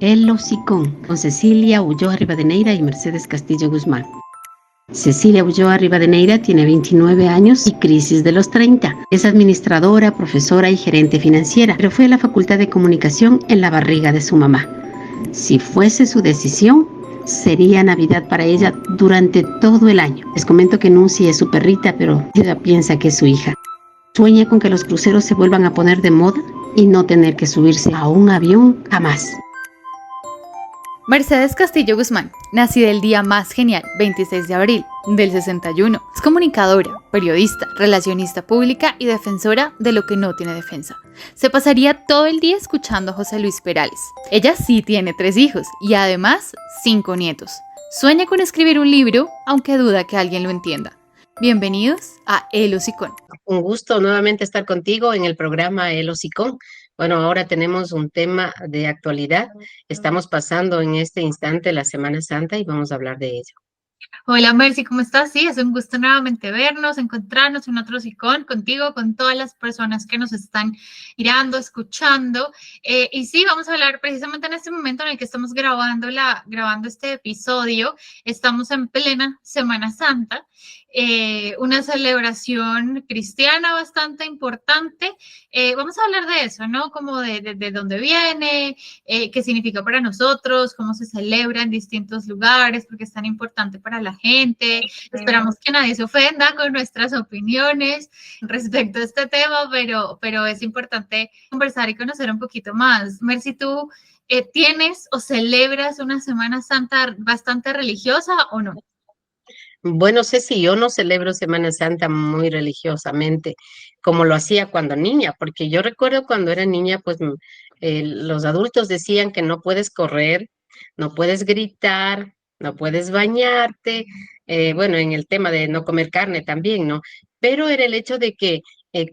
El Hocicón, con Cecilia Ulloa Rivadeneira y Mercedes Castillo Guzmán. Cecilia Ulloa Rivadeneira tiene 29 años y crisis de los 30. Es administradora, profesora y gerente financiera, pero fue a la Facultad de Comunicación en la barriga de su mamá. Si fuese su decisión, sería Navidad para ella durante todo el año. Les comento que Nunci es su perrita, pero ella piensa que es su hija. Sueña con que los cruceros se vuelvan a poner de moda y no tener que subirse a un avión jamás. Mercedes Castillo Guzmán, nacida el día más genial, 26 de abril del 61. Es comunicadora, periodista, relacionista pública y defensora de lo que no tiene defensa. Se pasaría todo el día escuchando a José Luis Perales. Ella sí tiene 3 hijos y además 5 nietos. Sueña con escribir un libro, aunque duda que alguien lo entienda. Bienvenidos a El Hocicón. Un gusto nuevamente estar contigo en el programa El Hocicón. Bueno, ahora tenemos un tema de actualidad. Estamos pasando en este instante la Semana Santa y vamos a hablar de ello. Hola Mercy, ¿cómo estás? Sí, es un gusto nuevamente vernos, encontrarnos en otro Hocicón contigo, con todas las personas que nos están mirando, escuchando. Y sí, vamos a hablar precisamente en este momento en el que estamos grabando este episodio. Estamos en plena Semana Santa, una celebración cristiana bastante importante. Vamos a hablar de eso, ¿no? Como de dónde viene, qué significa para nosotros, cómo se celebra en distintos lugares, porque es tan importante para la gente. Esperamos que nadie se ofenda con nuestras opiniones respecto a este tema, pero es importante conversar y conocer un poquito más. Mercy, ¿tú tienes o celebras una Semana Santa bastante religiosa o no? Bueno, Ceci, yo no celebro Semana Santa muy religiosamente, como lo hacía cuando niña, porque yo recuerdo cuando era niña, pues los adultos decían que no puedes correr, no puedes gritar, no puedes bañarte, bueno, en el tema de no comer carne también, ¿no? Pero era el hecho de que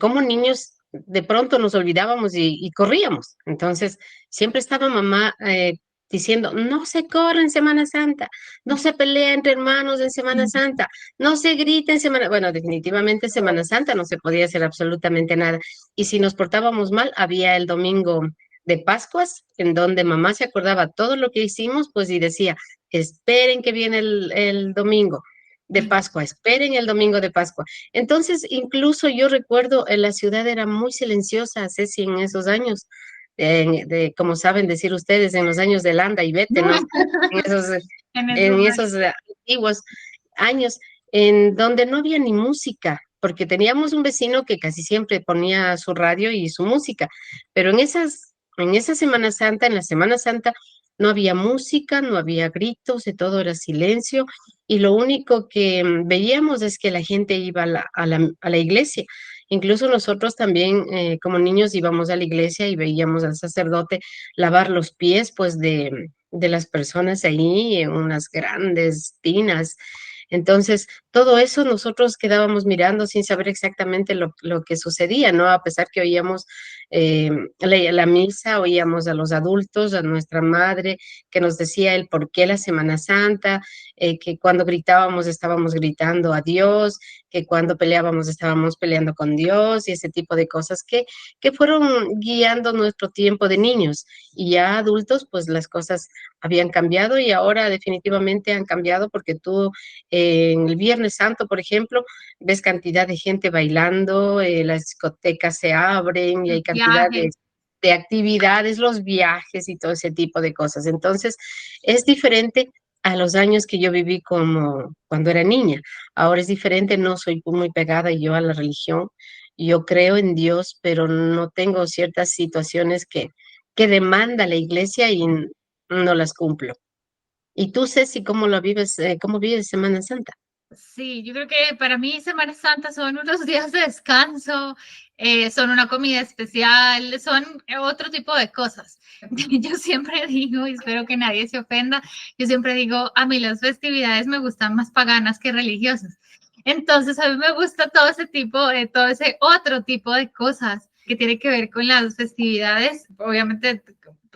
como niños de pronto nos olvidábamos y corríamos. Entonces, siempre estaba mamá diciendo, no se corre en Semana Santa, no se pelea entre hermanos en Semana Santa, no se grita en Semana... Bueno, definitivamente Semana Santa no se podía hacer absolutamente nada. Y si nos portábamos mal, había el domingo de Pascuas, en donde mamá se acordaba todo lo que hicimos, pues y decía, esperen que viene el domingo de Pascua, esperen el domingo de Pascua. Entonces, incluso yo recuerdo, la ciudad era muy silenciosa, Ceci, en esos años, como saben decir ustedes, en los años de Landa y Vete, ¿no? En esos, en esos antiguos años, en donde no había ni música, porque teníamos un vecino que casi siempre ponía su radio y su música, pero en esa Semana Santa, en la Semana Santa, no había música, no había gritos, de todo era silencio, y lo único que veíamos es que la gente iba a la iglesia. Incluso nosotros también, como niños, íbamos a la iglesia y veíamos al sacerdote lavar los pies, pues, de las personas ahí en unas grandes tinas. Entonces, todo eso nosotros quedábamos mirando sin saber exactamente lo que sucedía, ¿no? A pesar que oíamos la misa, oíamos a los adultos, a nuestra madre, que nos decía el por qué la Semana Santa, que cuando gritábamos estábamos gritando a Dios, que cuando peleábamos estábamos peleando con Dios y ese tipo de cosas que fueron guiando nuestro tiempo de niños. Y ya adultos, pues las cosas habían cambiado y ahora definitivamente han cambiado porque tú en el Viernes Santo, por ejemplo, ves cantidad de gente bailando, las discotecas se abren y hay cantidad de actividades, los viajes y todo ese tipo de cosas. Entonces, es diferente a los años que yo viví como cuando era niña. Ahora es diferente, no soy muy pegada yo a la religión. Yo creo en Dios, pero no tengo ciertas situaciones que demanda la iglesia y no las cumplo. ¿Y tú, Ceci, cómo lo vives, cómo vives Semana Santa? Sí, yo creo que para mí Semana Santa son unos días de descanso, son una comida especial, son otro tipo de cosas. Yo siempre digo, y espero que nadie se ofenda, yo siempre digo, a mí las festividades me gustan más paganas que religiosas. Entonces, a mí me gusta todo ese tipo, todo ese otro tipo de cosas que tiene que ver con las festividades, obviamente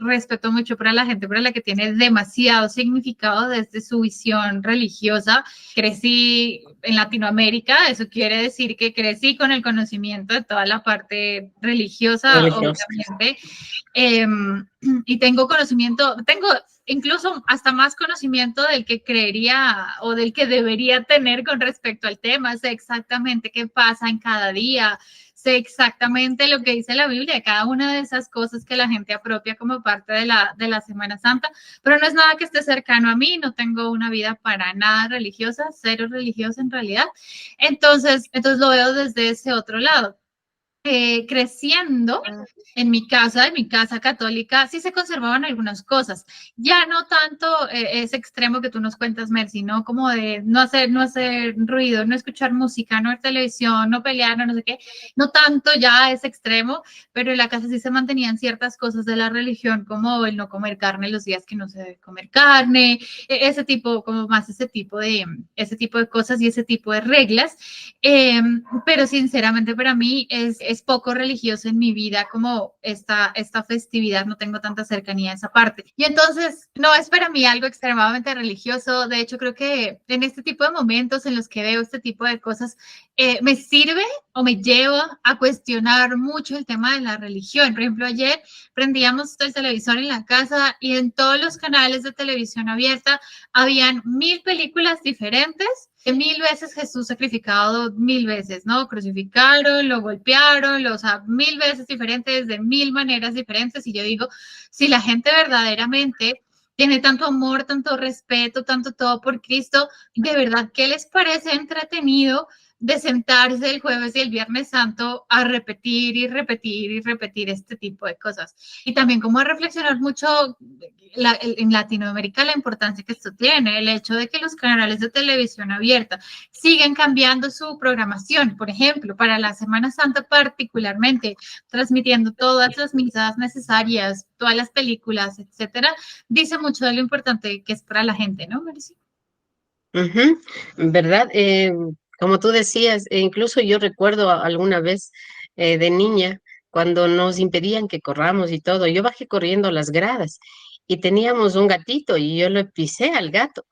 respeto mucho para la gente, para la que tiene demasiado significado desde su visión religiosa. Crecí en Latinoamérica, eso quiere decir que crecí con el conocimiento de toda la parte religiosa, Religiosa. obviamente. Eh, y tengo conocimiento, tengo incluso hasta más conocimiento del que creería o del que debería tener con respecto al tema. Sé exactamente qué pasa en cada día, sé exactamente lo que dice la Biblia, cada una de esas cosas que la gente apropia como parte de la Semana Santa, pero no es nada que esté cercano a mí, no tengo una vida para nada religiosa, cero religiosa en realidad. Entonces lo veo desde ese otro lado. Creciendo en mi casa católica, sí se conservaban algunas cosas. Ya no tanto ese extremo que tú nos cuentas, Mercy, ¿no? Como de no hacer ruido, no escuchar música, no ver televisión, no pelear, no sé qué. No tanto ya ese extremo, pero en la casa sí se mantenían ciertas cosas de la religión, como el no comer carne los días que no se debe comer carne, ese tipo, como más ese tipo de cosas y ese tipo de reglas. Pero sinceramente para mí es poco religioso en mi vida como esta festividad, no tengo tanta cercanía a esa parte. Y entonces no es para mí algo extremadamente religioso, de hecho creo que en este tipo de momentos en los que veo este tipo de cosas, me sirve o me lleva a cuestionar mucho el tema de la religión. Por ejemplo, ayer prendíamos el televisor en la casa y en todos los canales de televisión abierta habían 1000 películas diferentes. 1000 veces Jesús sacrificado, 1000 veces, ¿no? Crucificaron, lo golpearon, o sea, 1000 veces diferentes, de 1000 maneras diferentes. Y yo digo, si la gente verdaderamente tiene tanto amor, tanto respeto, tanto todo por Cristo, de verdad, ¿qué les parece entretenido de sentarse el jueves y el viernes santo a repetir y repetir y repetir este tipo de cosas? Y también como a reflexionar mucho en Latinoamérica la importancia que esto tiene, el hecho de que los canales de televisión abierta siguen cambiando su programación, por ejemplo, para la Semana Santa particularmente, transmitiendo todas las misas necesarias, todas las películas, etcétera, dice mucho de lo importante que es para la gente, ¿no, Maricel? ¿Verdad? Como tú decías, incluso yo recuerdo alguna vez de niña, cuando nos impedían que corramos y todo, yo bajé corriendo a las gradas y teníamos un gatito y yo le pisé al gato,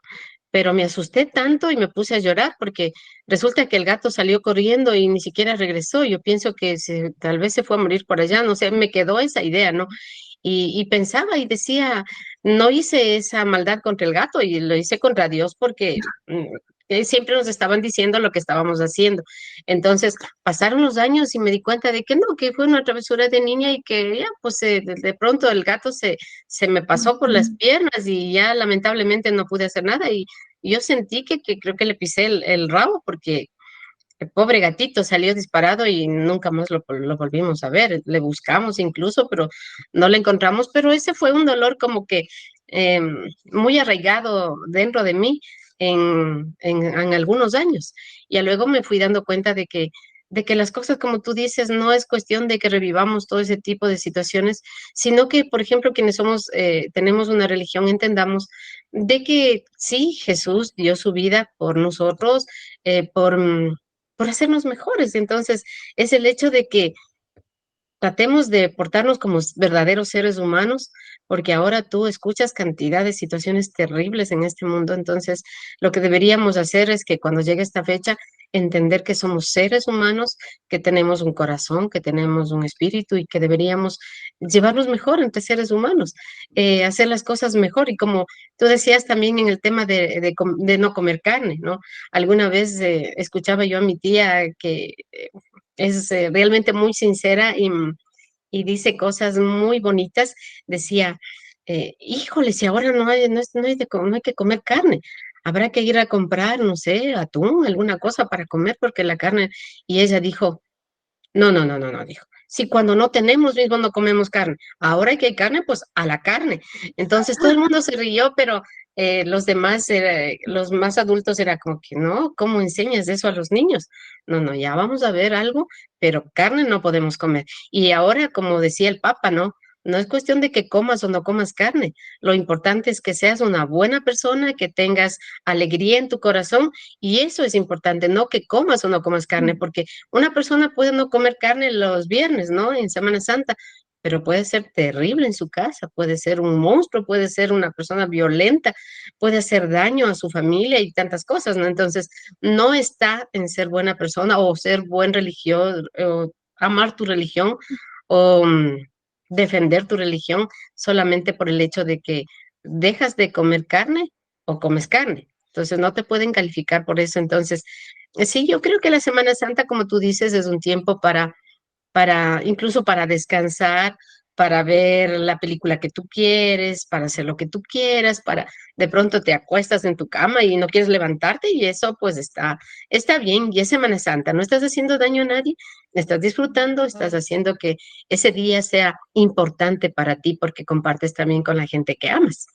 pero me asusté tanto y me puse a llorar porque resulta que el gato salió corriendo y ni siquiera regresó. Yo pienso que tal vez se fue a morir por allá, no sé, me quedó esa idea, ¿no? Y pensaba y decía, no hice esa maldad contra el gato y lo hice contra Dios porque siempre nos estaban diciendo lo que estábamos haciendo. Entonces pasaron los años y me di cuenta de que no, que fue una travesura de niña y que ya, pues de pronto el gato se me pasó por las piernas y ya lamentablemente no pude hacer nada y yo sentí que creo que le pisé el rabo porque el pobre gatito salió disparado y nunca más lo volvimos a ver. Le buscamos incluso, pero no lo encontramos. Pero ese fue un dolor como que eh, muy arraigado dentro de mí en algunos años. Y luego me fui dando cuenta de que las cosas, como tú dices, no es cuestión de que revivamos todo ese tipo de situaciones, sino que, por ejemplo, quienes somos, tenemos una religión, entendamos de que sí, Jesús dio su vida por nosotros, por hacernos mejores. Entonces, es el hecho de que tratemos de portarnos como verdaderos seres humanos, porque ahora tú escuchas cantidad de situaciones terribles en este mundo. Entonces, lo que deberíamos hacer es que cuando llegue esta fecha, entender que somos seres humanos, que tenemos un corazón, que tenemos un espíritu y que deberíamos llevarnos mejor entre seres humanos, hacer las cosas mejor. Y como tú decías también en el tema de no comer carne, ¿no? Alguna vez escuchaba yo a mi tía que es realmente muy sincera y dice cosas muy bonitas. Decía, híjole, si ahora no hay que comer carne, habrá que ir a comprar, no sé, atún, alguna cosa para comer, porque la carne, y ella dijo, no, no, no, no, no, dijo. Si cuando no tenemos mismo no comemos carne, ahora que hay carne, pues a la carne. Entonces todo el mundo se rió, pero los demás, los más adultos era como que, no, ¿cómo enseñas eso a los niños? No, no, ya vamos a ver algo, pero carne no podemos comer. Y ahora, como decía el Papa, ¿no? No es cuestión de que comas o no comas carne. Lo importante es que seas una buena persona, que tengas alegría en tu corazón, y eso es importante, no que comas o no comas carne, porque una persona puede no comer carne los viernes, ¿no? En Semana Santa, pero puede ser terrible en su casa, puede ser un monstruo, puede ser una persona violenta, puede hacer daño a su familia y tantas cosas, ¿no? Entonces, no está en ser buena persona o ser buen religión, o amar tu religión o defender tu religión solamente por el hecho de que dejas de comer carne o comes carne. Entonces, no te pueden calificar por eso. Entonces, sí, yo creo que la Semana Santa, como tú dices, es un tiempo para incluso para descansar, para ver la película que tú quieres, para hacer lo que tú quieras, para de pronto te acuestas en tu cama y no quieres levantarte y eso pues está bien y es Semana Santa, no estás haciendo daño a nadie, estás disfrutando, estás haciendo que ese día sea importante para ti porque compartes también con la gente que amas.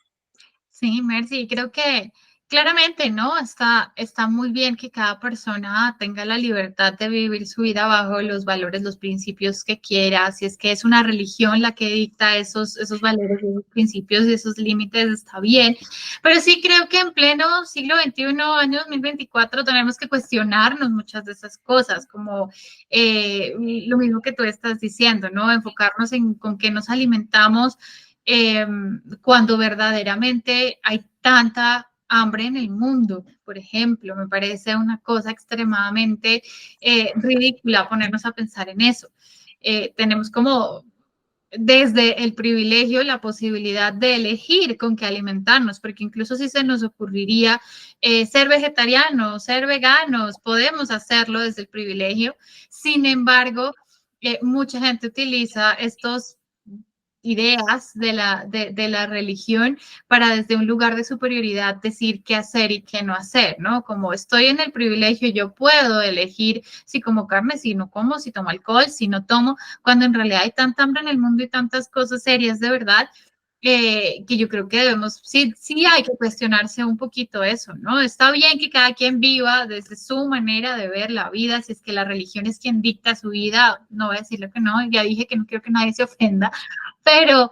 Sí, Mercy, creo que claramente, ¿no? Está muy bien que cada persona tenga la libertad de vivir su vida bajo los valores, los principios que quiera. Si es que es una religión la que dicta esos valores, esos principios y esos límites, está bien. Pero sí creo que en pleno siglo XXI, año 2024, tenemos que cuestionarnos muchas de esas cosas, como lo mismo que tú estás diciendo, ¿no? Enfocarnos en con qué nos alimentamos eh, cuando verdaderamente hay tanta hambre en el mundo, por ejemplo, me parece una cosa extremadamente ridícula ponernos a pensar en eso. Tenemos como desde el privilegio la posibilidad de elegir con qué alimentarnos, porque incluso si se nos ocurriría ser vegetarianos, ser veganos, podemos hacerlo desde el privilegio. Sin embargo, mucha gente utiliza estos ideas de la religión para desde un lugar de superioridad decir qué hacer y qué no hacer, ¿no? Como estoy en el privilegio, yo puedo elegir si como carne, si no como, si tomo alcohol, si no tomo, cuando en realidad hay tanta hambre en el mundo y tantas cosas serias de verdad que yo creo que debemos, sí hay que cuestionarse un poquito eso, ¿no? Está bien que cada quien viva desde su manera de ver la vida, si es que la religión es quien dicta su vida, no voy a decirle que no, ya dije que no quiero que nadie se ofenda, pero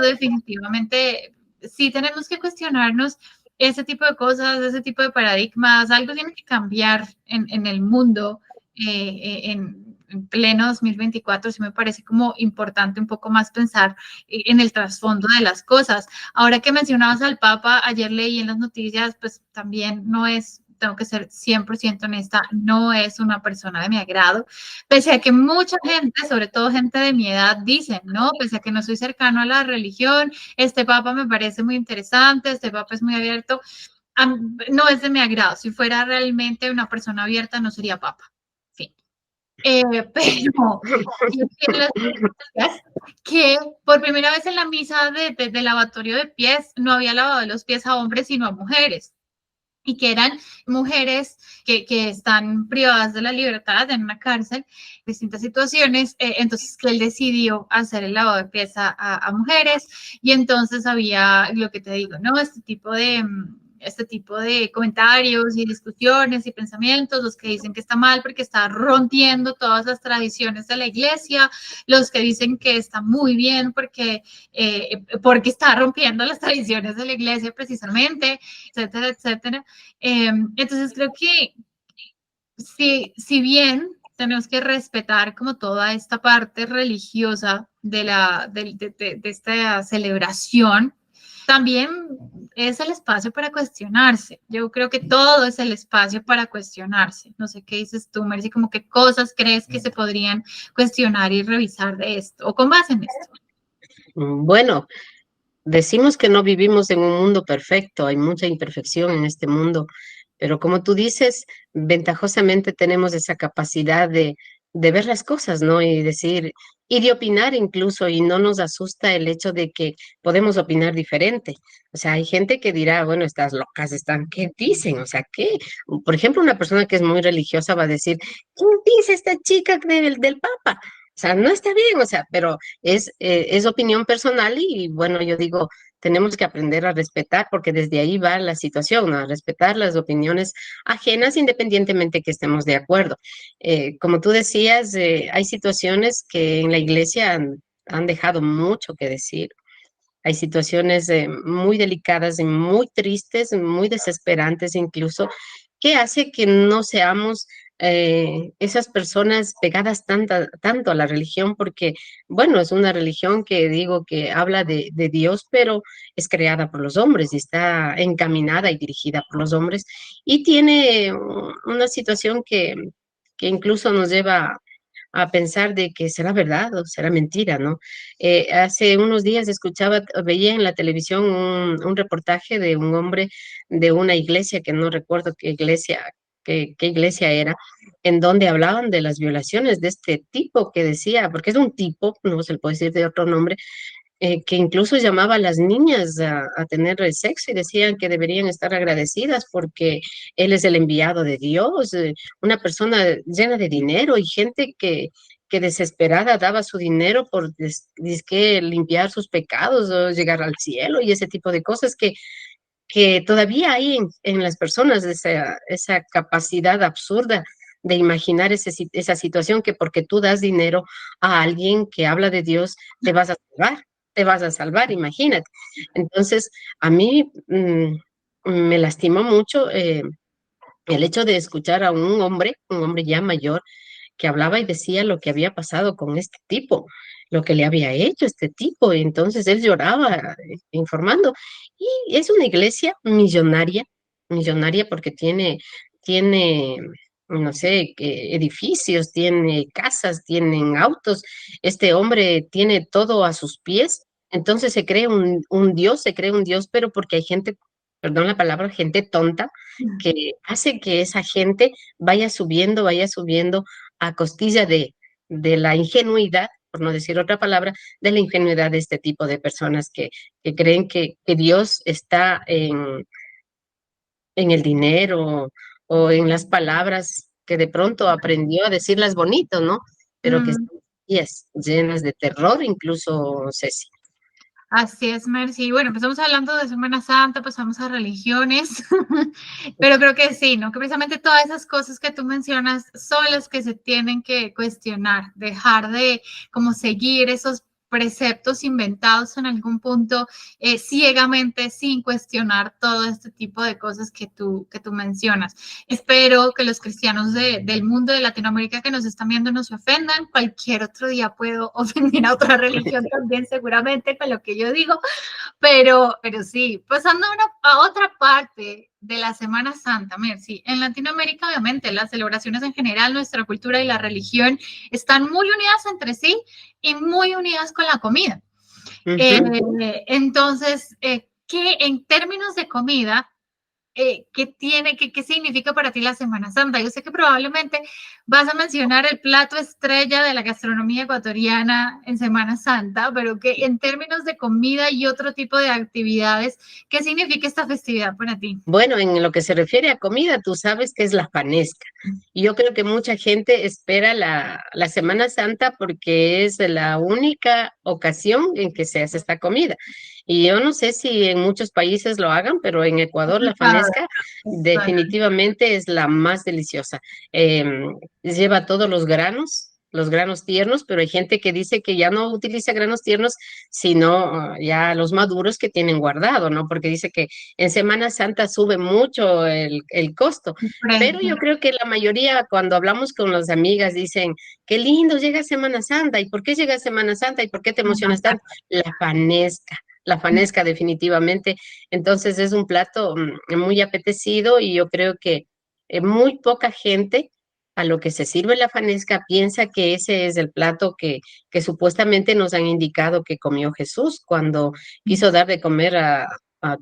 definitivamente sí tenemos que cuestionarnos ese tipo de cosas, ese tipo de paradigmas, algo tiene que cambiar en el mundo en pleno 2024, sí me parece como importante un poco más pensar en el trasfondo de las cosas. Ahora que mencionabas al Papa, ayer leí en las noticias, pues también no es, tengo que ser 100% honesta, no es una persona de mi agrado, pese a que mucha gente, sobre todo gente de mi edad, dicen, ¿no? Pese a que no soy cercano a la religión, este Papa me parece muy interesante, este Papa es muy abierto, no es de mi agrado. Si fuera realmente una persona abierta, no sería Papa. Sí. Pero que por primera vez en la misa de lavatorio de pies no había lavado los pies a hombres, sino a mujeres. Y que eran mujeres que están privadas de la libertad en una cárcel, distintas situaciones, entonces que él decidió hacer el lavado de pies a mujeres y entonces había lo que te digo, ¿no? Este tipo de comentarios y discusiones y pensamientos, los que dicen que está mal porque está rompiendo todas las tradiciones de la iglesia, los que dicen que está muy bien porque está rompiendo las tradiciones de la iglesia precisamente, etcétera, etcétera. Entonces creo que si bien tenemos que respetar como toda esta parte religiosa de esta celebración, también es el espacio para cuestionarse. Yo creo que todo es el espacio para cuestionarse. No sé qué dices tú, Mercy, como qué cosas crees que se podrían cuestionar y revisar de esto, o con base en esto. Bueno, decimos que no vivimos en un mundo perfecto, hay mucha imperfección en este mundo, pero como tú dices, ventajosamente tenemos esa capacidad de ver las cosas, ¿no? Y decir, y de opinar incluso, y no nos asusta el hecho de que podemos opinar diferente. O sea, hay gente que dirá, bueno, estas locas están, ¿qué dicen? O sea, ¿qué? Por ejemplo, una persona que es muy religiosa va a decir, ¿quién dice esta chica del Papa? O sea, no está bien, o sea, pero es opinión personal y bueno, yo digo, tenemos que aprender a respetar porque desde ahí va la situación, ¿no? A respetar las opiniones ajenas independientemente que estemos de acuerdo. Como tú decías, hay situaciones que en la iglesia han dejado mucho que decir. Hay situaciones muy delicadas y muy tristes, muy desesperantes incluso, que hace que no seamos esas personas pegadas tanto a la religión, porque, bueno, es una religión que digo que habla de Dios, pero es creada por los hombres y está encaminada y dirigida por los hombres, y tiene una situación que incluso nos lleva a pensar de que será verdad o será mentira, ¿no? Hace unos días veía en la televisión un reportaje de un hombre de una iglesia, que no recuerdo qué iglesia era, en donde hablaban de las violaciones de este tipo que decía, porque es un tipo, no se le puede decir de otro nombre, que incluso llamaba a las niñas a tener sexo y decían que deberían estar agradecidas porque él es el enviado de Dios, una persona llena de dinero y gente que desesperada daba su dinero por dizque limpiar sus pecados o llegar al cielo y ese tipo de cosas que todavía hay en las personas esa capacidad absurda de imaginar esa situación que porque tú das dinero a alguien que habla de Dios, te vas a salvar, imagínate. Entonces, a mí me lastimó mucho el hecho de escuchar a un hombre ya mayor, que hablaba y decía lo que había pasado con este tipo, lo que le había hecho este tipo. Y entonces él lloraba informando. Y es una iglesia millonaria, millonaria porque tiene, no sé, edificios, tiene casas, tienen autos. Este hombre tiene todo a sus pies. Entonces se cree un Dios, pero porque hay gente, perdón la palabra, gente tonta, que hace que esa gente vaya subiendo a costilla de la ingenuidad, por no decir otra palabra, de la ingenuidad de este tipo de personas que creen que Dios está en el dinero o en las palabras que de pronto aprendió a decirlas bonito, ¿no? Pero que Mm. están llenas de terror, incluso Ceci. Así es, Mercy. Bueno, empezamos hablando de Semana Santa, pasamos a religiones, pero creo que sí, ¿no? Que precisamente todas esas cosas que tú mencionas son las que se tienen que cuestionar, dejar de como seguir esos preceptos inventados en algún punto ciegamente sin cuestionar todo este tipo de cosas que tú mencionas. Espero que los cristianos del mundo de Latinoamérica que nos están viendo no se ofendan. Cualquier otro día puedo ofender a otra religión también seguramente con lo que yo digo, pero sí, pasando a otra parte de la Semana Santa, Mercy, en Latinoamérica obviamente las celebraciones en general, nuestra cultura y la religión están muy unidas entre sí y muy unidas con la comida. Entonces, ¿qué en términos de comida, qué significa para ti la Semana Santa? Yo sé que probablemente vas a mencionar el plato estrella de la gastronomía ecuatoriana en Semana Santa, pero que en términos de comida y otro tipo de actividades, ¿qué significa esta festividad para ti? Bueno, en lo que se refiere a comida, tú sabes que es la fanesca. Y yo creo que mucha gente espera la Semana Santa porque es la única ocasión en que se hace esta comida. Y yo no sé si en muchos países lo hagan, pero en Ecuador la fanesca definitivamente es la más deliciosa. Lleva todos los granos tiernos, pero hay gente que dice que ya no utiliza granos tiernos, sino ya los maduros que tienen guardado, ¿no? Porque dice que en Semana Santa sube mucho el costo, pero yo creo que la mayoría cuando hablamos con las amigas dicen, qué lindo, llega Semana Santa, ¿y por qué llega Semana Santa? ¿Y por qué te emocionas tanto? La fanesca definitivamente. Entonces es un plato muy apetecido y yo creo que muy poca gente a lo que se sirve la fanesca piensa que ese es el plato que supuestamente nos han indicado que comió Jesús cuando quiso dar de comer a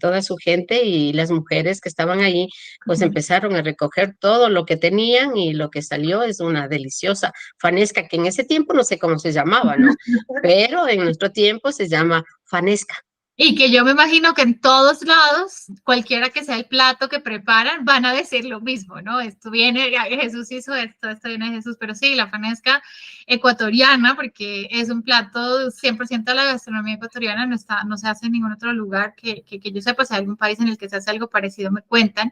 toda su gente, y las mujeres que estaban ahí pues empezaron a recoger todo lo que tenían y lo que salió es una deliciosa fanesca que en ese tiempo no sé cómo se llamaba, ¿no? Pero en nuestro tiempo se llama fanesca. Y que yo me imagino que en todos lados, cualquiera que sea el plato que preparan, van a decir lo mismo, ¿no? Esto viene, Jesús hizo esto viene de Jesús, pero sí, la fanesca ecuatoriana, porque es un plato 100% de la gastronomía ecuatoriana, no se hace en ningún otro lugar que yo sepa, si hay algún país en el que se hace algo parecido, me cuentan.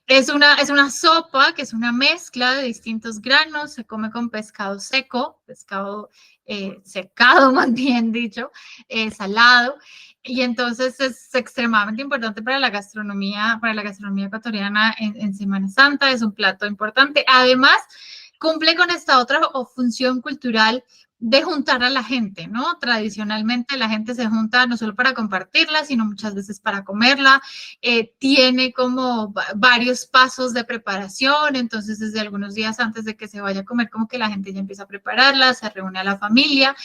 Es una sopa que es una mezcla de distintos granos, se come con pescado seco, pescado secado, más bien dicho, salado. Y entonces es extremadamente importante para la gastronomía ecuatoriana en Semana Santa, es un plato importante. Además, cumple con esta otra función cultural de juntar a la gente, ¿no? Tradicionalmente la gente se junta no solo para compartirla, sino muchas veces para comerla. Tiene como varios pasos de preparación, entonces desde algunos días antes de que se vaya a comer, como que la gente ya empieza a prepararla, se reúne a la familia.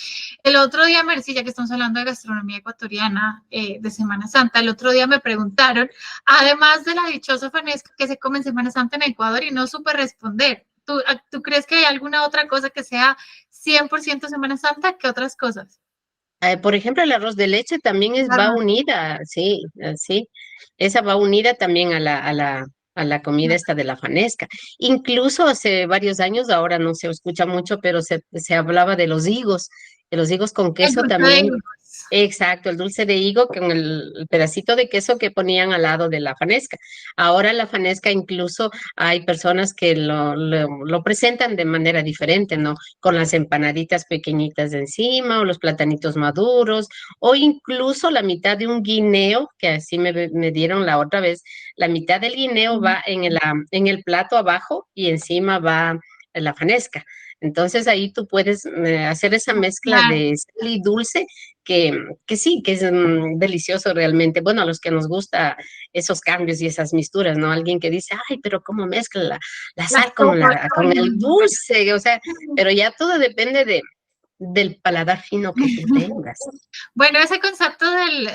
El otro día, Mercy, ya que estamos hablando de gastronomía ecuatoriana de Semana Santa, el otro día me preguntaron, además de la dichosa fanesca que se come en Semana Santa en Ecuador y no supe responder. ¿Tú crees que hay alguna otra cosa que sea 100% Semana Santa? ¿Qué otras cosas? Por ejemplo, el arroz de leche también va unida, sí, sí, esa va unida también a la comida esta de la fanesca. Incluso hace varios años, ahora no se escucha mucho, pero se hablaba de los higos, que los higos con El queso dulce de también. higos. Exacto, el dulce de higo con el pedacito de queso que ponían al lado de la fanesca. Ahora la fanesca incluso hay personas que lo presentan de manera diferente, ¿no? Con las empanaditas pequeñitas de encima o los platanitos maduros o incluso la mitad de un guineo, que así me dieron la otra vez, la mitad del guineo va en el plato abajo y encima va la fanesca. Entonces ahí tú puedes hacer esa mezcla Claro. de sal y dulce que sí, que es delicioso realmente. Bueno, a los que nos gusta esos cambios y esas misturas, ¿no? Alguien que dice, ay, pero ¿cómo mezcla la La sal con, sopa. con el dulce? O sea, pero ya todo depende del paladar fino que tú tengas. Bueno, ese concepto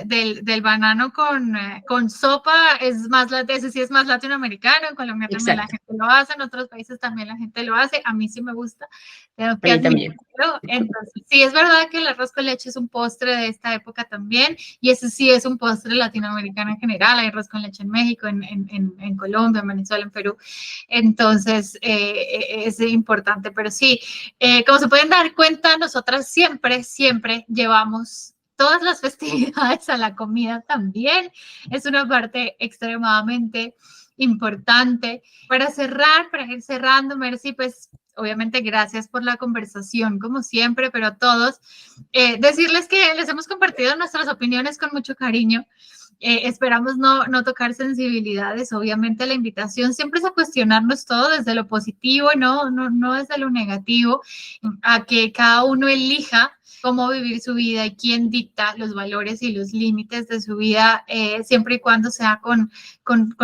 del banano con sopa es más, ese sí es más latinoamericano, en Colombia también la Exacto, gente lo hace, en otros países también la gente lo hace, a mí sí me gusta, tengo a que mí también. admitirlo. Entonces, sí es verdad que el arroz con leche es un postre de esta época también, y ese sí es un postre latinoamericano en general, hay arroz con leche en México, en Colombia, en Venezuela, en Perú, entonces es importante, pero sí, como se pueden dar cuenta, nosotras siempre llevamos todas las festividades a la comida también. Es una parte extremadamente importante. Para ir cerrando, Mercy, pues obviamente gracias por la conversación, como siempre, pero a todos, decirles que les hemos compartido nuestras opiniones con mucho cariño. Esperamos no tocar sensibilidades. Obviamente la invitación siempre es a cuestionarnos todo desde lo positivo, no desde lo negativo, a que cada uno elija cómo vivir su vida y quién dicta los valores y los límites de su vida, siempre y cuando sea con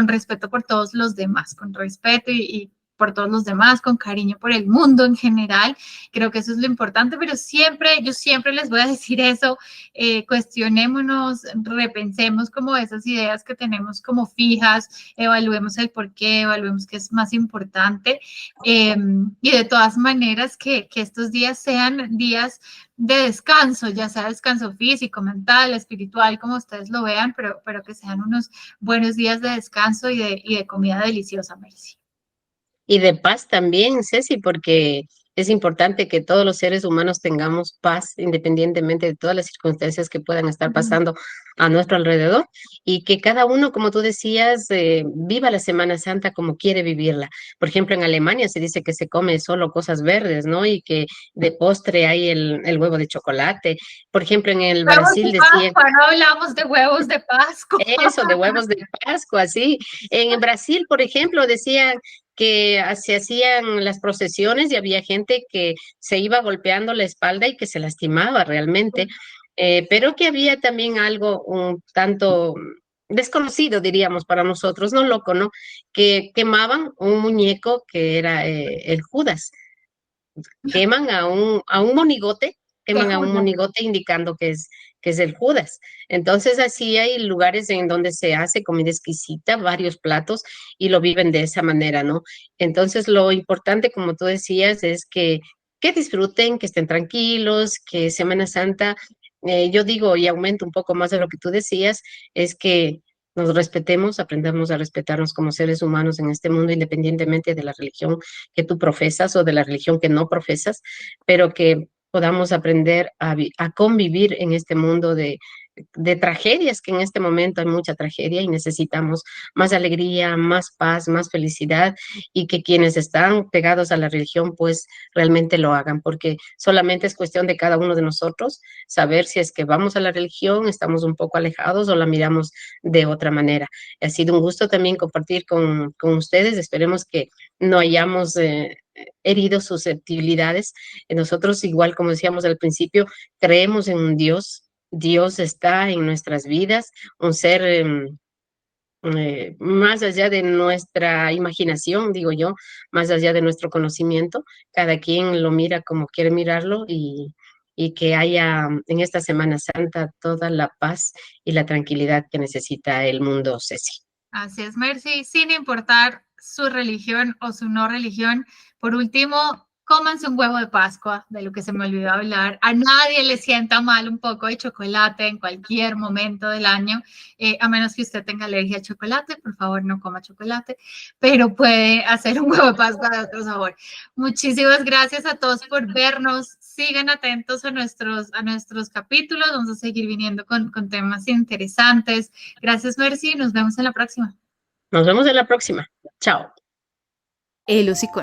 respeto por todos los demás, con respeto y por todos los demás, con cariño por el mundo en general. Creo que eso es lo importante, pero yo siempre les voy a decir eso, cuestionémonos, repensemos como esas ideas que tenemos como fijas, evaluemos el por qué, evaluemos qué es más importante, y de todas maneras que estos días sean días de descanso, ya sea descanso físico, mental, espiritual, como ustedes lo vean, pero que sean unos buenos días de descanso y de comida deliciosa, Mercy. Y de paz también, Ceci, porque es importante que todos los seres humanos tengamos paz independientemente de todas las circunstancias que puedan estar pasando a nuestro alrededor y que cada uno, como tú decías, viva la Semana Santa como quiere vivirla. Por ejemplo, en Alemania se dice que se come solo cosas verdes, ¿no? Y que de postre hay el huevo de chocolate. Por ejemplo, en el Huevos de Brasil decían Pascua, no hablamos de huevos de Pascua. eso, de huevos de Pascua, sí. En Brasil, por ejemplo, decían que se hacían las procesiones y había gente que se iba golpeando la espalda y que se lastimaba realmente, pero que había también algo un tanto desconocido, diríamos, para nosotros, no loco, ¿no? Que quemaban un muñeco que era el Judas. Queman a un monigote, Qué queman a un joya. monigote indicando que es el Judas. Entonces, así hay lugares en donde se hace comida exquisita, varios platos, y lo viven de esa manera, ¿no? Entonces, lo importante, como tú decías, es que disfruten, que estén tranquilos, que Semana Santa, yo digo, y aumento un poco más de lo que tú decías, es que nos respetemos, aprendamos a respetarnos como seres humanos en este mundo, independientemente de la religión que tú profesas o de la religión que no profesas, pero que podamos aprender a convivir en este mundo de tragedias, que en este momento hay mucha tragedia y necesitamos más alegría, más paz, más felicidad, y que quienes están pegados a la religión pues realmente lo hagan, porque solamente es cuestión de cada uno de nosotros saber si es que vamos a la religión, estamos un poco alejados o la miramos de otra manera. Ha sido un gusto también compartir con ustedes, esperemos que no hayamos herido susceptibilidades. Nosotros, igual como decíamos al principio, creemos en un Dios. Dios está en nuestras vidas, un ser más allá de nuestra imaginación, digo yo, más allá de nuestro conocimiento. Cada quien lo mira como quiere mirarlo, y que haya en esta Semana Santa toda la paz y la tranquilidad que necesita el mundo, Ceci. Así es, Mercy, sin importar su religión o su no religión. Por último, cómanse un huevo de Pascua, de lo que se me olvidó hablar. A nadie le sienta mal un poco de chocolate en cualquier momento del año, a menos que usted tenga alergia a chocolate, por favor no coma chocolate, pero puede hacer un huevo de Pascua de otro sabor. Muchísimas gracias a todos por vernos. Sigan atentos a nuestros capítulos, vamos a seguir viniendo con temas interesantes. Gracias, Mercy, nos vemos en la próxima. Nos vemos en la próxima. Chao. El hocicón.